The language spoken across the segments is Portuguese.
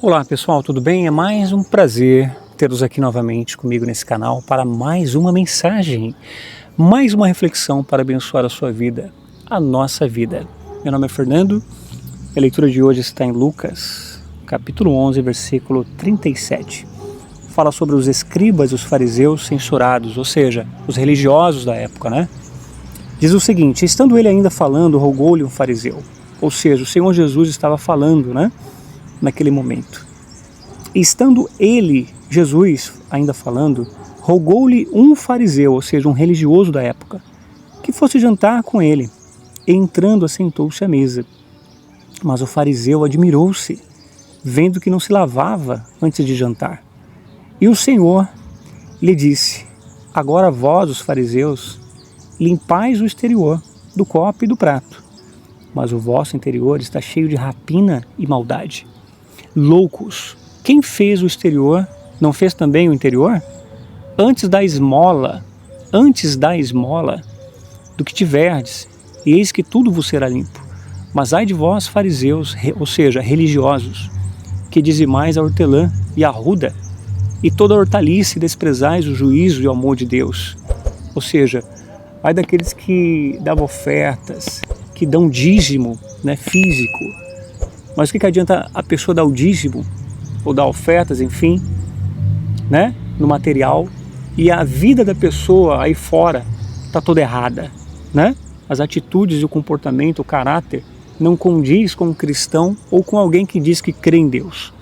Olá pessoal, tudo bem? É mais um prazer tê-los aqui novamente comigo nesse canal para mais uma mensagem, mais uma reflexão para abençoar a sua vida, a nossa vida. Meu nome é Fernando, a leitura de hoje está em Lucas, capítulo 11, versículo 37. Fala sobre os escribas e os fariseus censurados, ou seja, os religiosos da época, né? Diz o seguinte: estando ele ainda falando, rogou-lhe um fariseu. Ou seja, o Senhor Jesus estava falando, né? Naquele momento. E estando ele, Jesus, ainda falando, rogou-lhe um fariseu, ou seja, um religioso da época, que fosse jantar com ele. E entrando, assentou-se à mesa. Mas o fariseu admirou-se, vendo que não se lavava antes de jantar. E o Senhor lhe disse: agora vós, os fariseus, limpais o exterior do copo e do prato, mas o vosso interior está cheio de rapina e maldade. Loucos, quem fez o exterior, não fez também o interior? Antes da esmola do que tiverdes, e eis que tudo vos será limpo. Mas ai de vós, fariseus, ou seja, religiosos, que dizimais a hortelã e a arruda, e toda a hortaliça, e desprezais o juízo e o amor de Deus. Ou seja, ai daqueles que davam ofertas, que dão dízimo, né, físico. Mas o que adianta a pessoa dar o dízimo, ou dar ofertas, enfim, né, no material, e a vida da pessoa aí fora está toda errada, né? As atitudes e o comportamento, o caráter, não condiz com um cristão ou com alguém que diz que crê em Deus.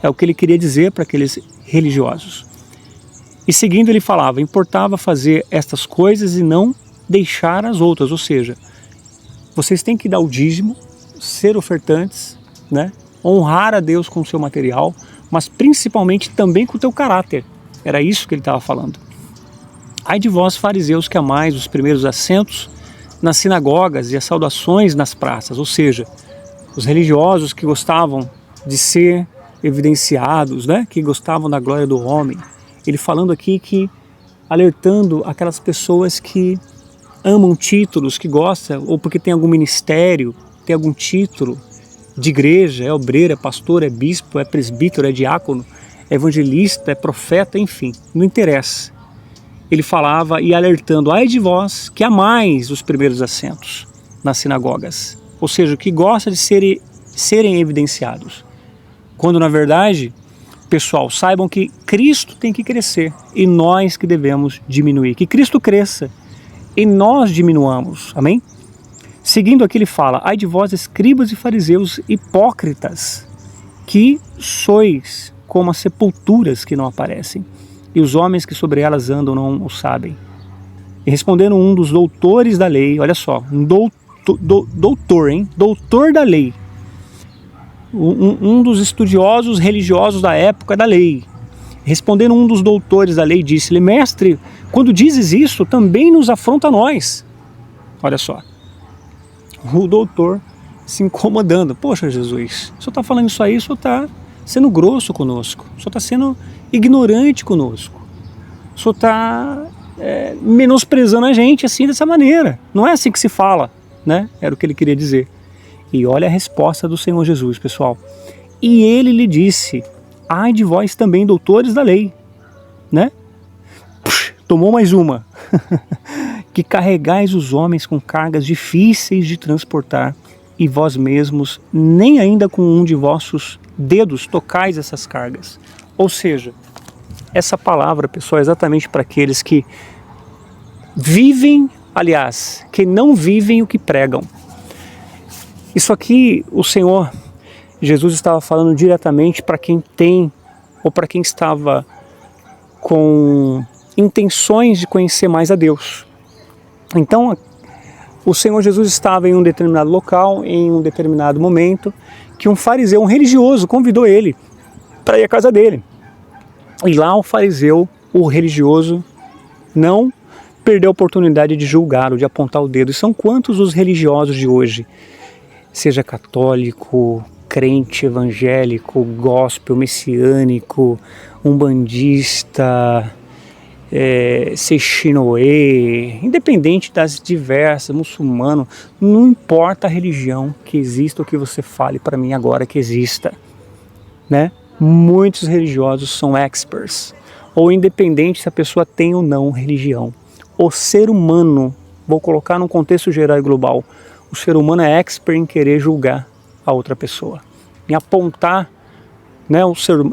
É o que ele queria dizer para aqueles religiosos. E seguindo ele falava, importava fazer estas coisas e não deixar as outras, ou seja, vocês têm que dar o dízimo, ser ofertantes, né? Honrar a Deus com o seu material, mas principalmente também com o teu caráter. Era isso que ele estava falando. Ai de vós, fariseus, que amais os primeiros assentos nas sinagogas e as saudações nas praças, ou seja, os religiosos que gostavam de ser evidenciados, né? Que gostavam da glória do homem. Ele falando aqui que, alertando aquelas pessoas que amam títulos, que gostam, ou porque tem algum ministério, tem algum título de igreja, é obreiro, é pastor, é bispo, é presbítero, é diácono, é evangelista, é profeta, enfim, não interessa. Ele falava e alertando, ai de vós que amais os primeiros assentos nas sinagogas, ou seja, que gosta de serem evidenciados. Quando na verdade, pessoal, saibam que Cristo tem que crescer e nós que devemos diminuir, que Cristo cresça e nós diminuamos, amém? Seguindo aqui ele fala, ai de vós, escribas e fariseus hipócritas, que sois como as sepulturas que não aparecem, e os homens que sobre elas andam não o sabem. E respondendo um dos doutores da lei, olha só, um doutor da lei, um dos estudiosos religiosos da época da lei, respondendo um dos doutores da lei, disse-lhe, mestre, quando dizes isso, também nos afronta a nós. Olha só. O doutor se incomodando. Poxa, Jesus, o senhor está falando isso aí, o senhor está sendo grosso conosco, o senhor está sendo ignorante conosco, o senhor está menosprezando a gente assim, dessa maneira. Não é assim que se fala, né? Era o que ele queria dizer. E olha a resposta do Senhor Jesus, pessoal. E ele lhe disse, ai de vós também, doutores da lei, né? Puxa, tomou mais uma. Que carregais os homens com cargas difíceis de transportar, e vós mesmos nem ainda com um de vossos dedos tocais essas cargas. Ou seja, essa palavra, pessoal, é exatamente para aqueles que vivem, aliás, que não vivem o que pregam. Isso aqui, o Senhor Jesus estava falando diretamente para quem tem, ou para quem estava com intenções de conhecer mais a Deus. Então, o Senhor Jesus estava em um determinado local, em um determinado momento, que um fariseu, um religioso, convidou ele para ir à casa dele. E lá o fariseu, o religioso, não perdeu a oportunidade de julgar, de apontar o dedo. E são quantos os religiosos de hoje? Seja católico, crente, evangélico, gospel, messiânico, umbandista, Seixinoe, independente das diversas, muçulmano, não importa a religião que exista ou que você fale para mim agora que exista, né? Muitos religiosos são experts, ou independente se a pessoa tem ou não religião. O ser humano, vou colocar num contexto geral e global, o ser humano é expert em querer julgar a outra pessoa, em apontar, né,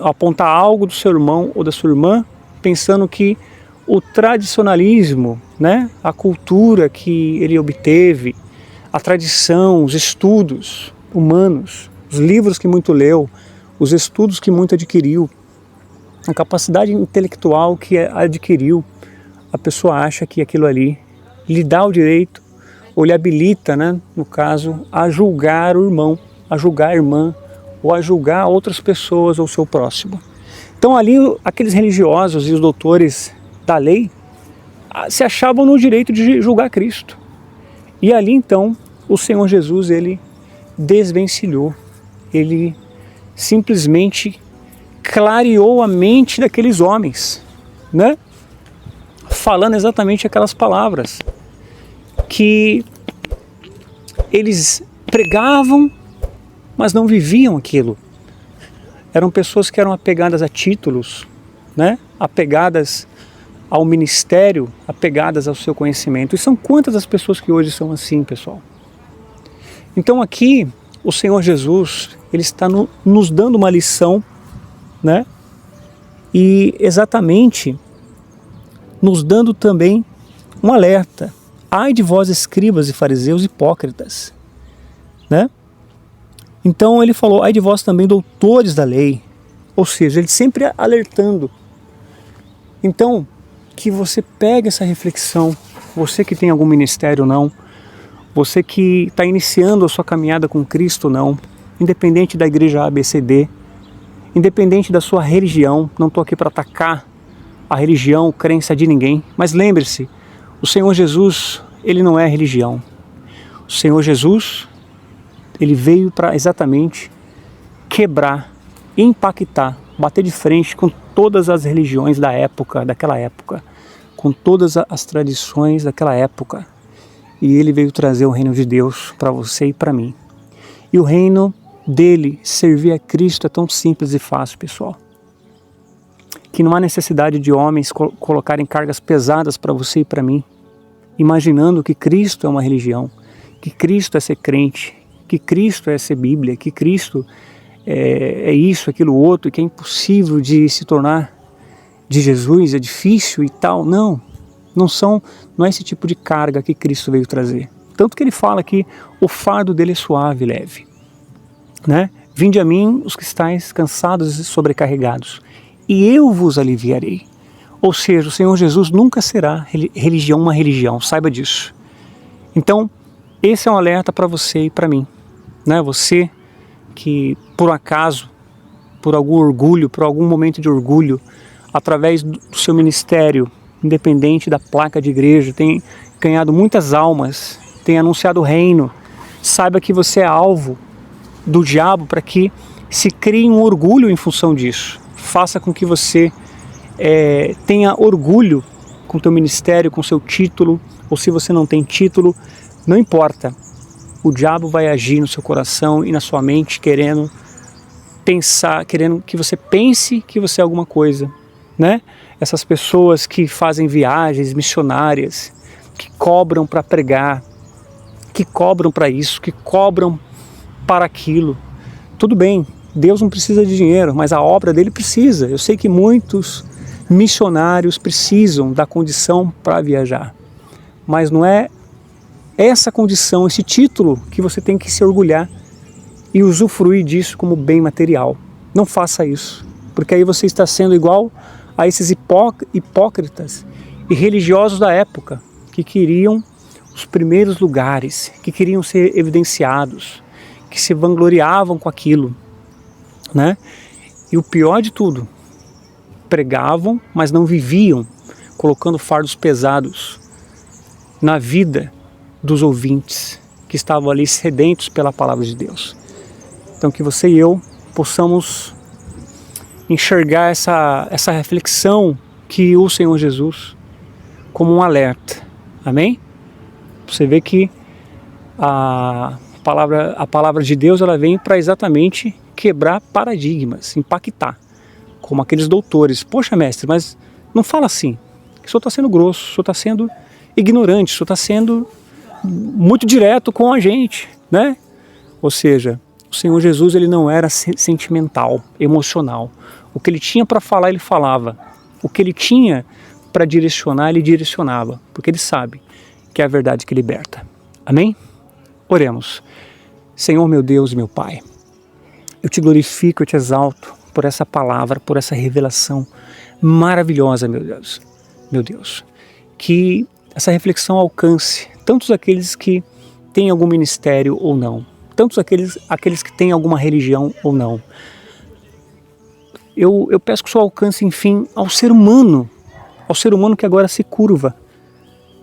apontar algo do seu irmão ou da sua irmã, pensando que o tradicionalismo, né, a cultura que ele obteve, a tradição, os estudos humanos, os livros que muito leu, os estudos que muito adquiriu, a capacidade intelectual que adquiriu, a pessoa acha que aquilo ali lhe dá o direito, ou lhe habilita, né, no caso, a julgar o irmão, a julgar a irmã, ou a julgar outras pessoas ou o seu próximo. Então ali aqueles religiosos e os doutores da lei se achavam no direito de julgar Cristo. E ali então o Senhor Jesus, ele desvencilhou, ele simplesmente clareou a mente daqueles homens, né? Falando exatamente aquelas palavras que eles pregavam, mas não viviam aquilo. Eram pessoas que eram apegadas a títulos, né? Apegadas ao ministério, apegadas ao seu conhecimento. E são quantas as pessoas que hoje são assim, pessoal? Então aqui o Senhor Jesus, ele está nos dando uma lição, né? E exatamente nos dando também um alerta. Ai de vós, escribas e fariseus hipócritas, né? Então ele falou, ai de vós também, doutores da lei. Ou seja, ele sempre alertando. Então, que você pegue essa reflexão, você que tem algum ministério ou não, você que está iniciando a sua caminhada com Cristo ou não, independente da igreja ABCD, independente da sua religião, não estou aqui para atacar a religião, crença de ninguém, mas lembre-se, o Senhor Jesus, ele não é religião. O Senhor Jesus, ele veio para exatamente quebrar, impactar, bater de frente com todas as religiões da época, daquela época, com todas as tradições daquela época. E ele veio trazer o reino de Deus para você e para mim. E o reino dele, servir a Cristo, é tão simples e fácil, pessoal, que não há necessidade de homens colocarem cargas pesadas para você e para mim, imaginando que Cristo é uma religião, que Cristo é ser crente, que Cristo é ser Bíblia, que Cristo é isso, aquilo, outro, que é impossível de se tornar de Jesus, é difícil e tal. Não é esse tipo de carga que Cristo veio trazer. Tanto que ele fala que o fardo dele é suave e leve, né? Vinde a mim os que estáis cansados e sobrecarregados, e eu vos aliviarei. Ou seja, o Senhor Jesus nunca será uma religião, saiba disso. Então, esse é um alerta para você e para mim, né? Você que por acaso, por algum orgulho, por algum momento de orgulho, através do seu ministério, independente da placa de igreja, tem ganhado muitas almas, tem anunciado o reino, saiba que você é alvo do diabo para que se crie um orgulho em função disso. Faça com que você tenha orgulho com o teu ministério, com o seu título, ou se você não tem título, não importa. O diabo vai agir no seu coração e na sua mente, querendo que você pense que você é alguma coisa, né? Essas pessoas que fazem viagens missionárias, que cobram para pregar, que cobram para isso, que cobram para aquilo. Tudo bem, Deus não precisa de dinheiro, mas a obra dele precisa. Eu sei que muitos missionários precisam da condição para viajar, mas não é essa condição, esse título que você tem que se orgulhar e usufruir disso como bem material. Não faça isso, porque aí você está sendo igual a esses hipócritas e religiosos da época, que queriam os primeiros lugares, que queriam ser evidenciados, que se vangloriavam com aquilo, né? E o pior de tudo, pregavam, mas não viviam, colocando fardos pesados na vida dos ouvintes que estavam ali sedentos pela palavra de Deus. Então que você e eu possamos enxergar essa reflexão que o Senhor Jesus como um alerta. Amém? Você vê que a A palavra de Deus, ela vem para exatamente quebrar paradigmas, impactar. Como aqueles doutores. Poxa, mestre, mas não fala assim. O senhor está sendo grosso, o senhor está sendo ignorante, o senhor está sendo muito direto com a gente, né? Ou seja, o Senhor Jesus, ele não era sentimental, emocional. O que ele tinha para falar, ele falava. O que ele tinha para direcionar, ele direcionava. Porque ele sabe que é a verdade que liberta. Amém? Oremos. Senhor, meu Deus e meu Pai, eu te glorifico, eu te exalto por essa palavra, por essa revelação maravilhosa, meu Deus. Meu Deus. Que essa reflexão alcance tantos aqueles que têm algum ministério ou não. Tantos aqueles que têm alguma religião ou não. Eu peço que o Senhor alcance, enfim, ao ser humano que agora se curva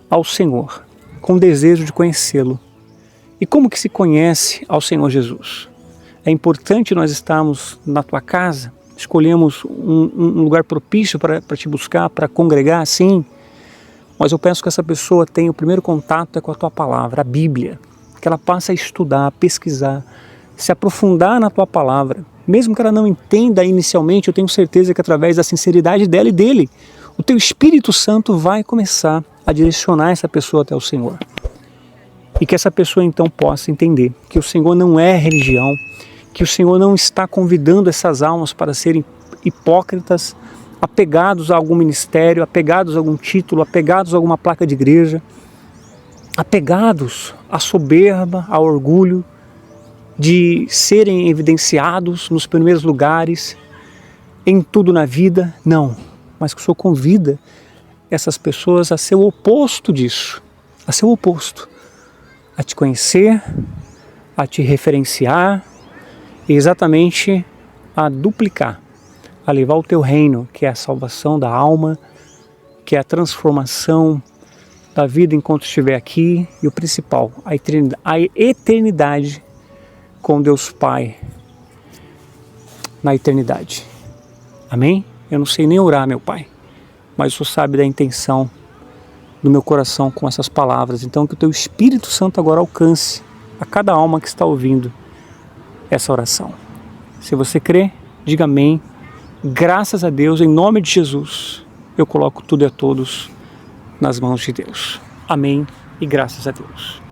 ao Senhor, com desejo de conhecê-lo. E como que se conhece ao Senhor Jesus? É importante nós estarmos na tua casa, escolhemos um lugar propício para te buscar, para congregar, sim, mas eu peço que essa pessoa tenha o primeiro contato com a tua palavra, a Bíblia, que ela passe a estudar, a pesquisar, se aprofundar na tua palavra, mesmo que ela não entenda inicialmente, eu tenho certeza que através da sinceridade dela e dele, o teu Espírito Santo vai começar a direcionar essa pessoa até o Senhor. E que essa pessoa então possa entender que o Senhor não é religião, que o Senhor não está convidando essas almas para serem hipócritas, apegados a algum ministério, apegados a algum título, apegados a alguma placa de igreja, apegados à soberba, ao orgulho, de serem evidenciados nos primeiros lugares, em tudo na vida. Não, mas que o Senhor convida essas pessoas a ser o oposto disso, a ser o oposto, a te conhecer, a te referenciar e exatamente a duplicar, a levar o teu reino, que é a salvação da alma, que é a transformação da vida enquanto estiver aqui, e o principal, a eternidade com Deus Pai na eternidade. Amém? Eu não sei nem orar, meu Pai, mas o Senhor sabe da intenção do meu coração com essas palavras. Então que o teu Espírito Santo agora alcance a cada alma que está ouvindo essa oração. Se você crê, diga amém. Graças a Deus, em nome de Jesus, eu coloco tudo e a todos nas mãos de Deus. Amém e graças a Deus.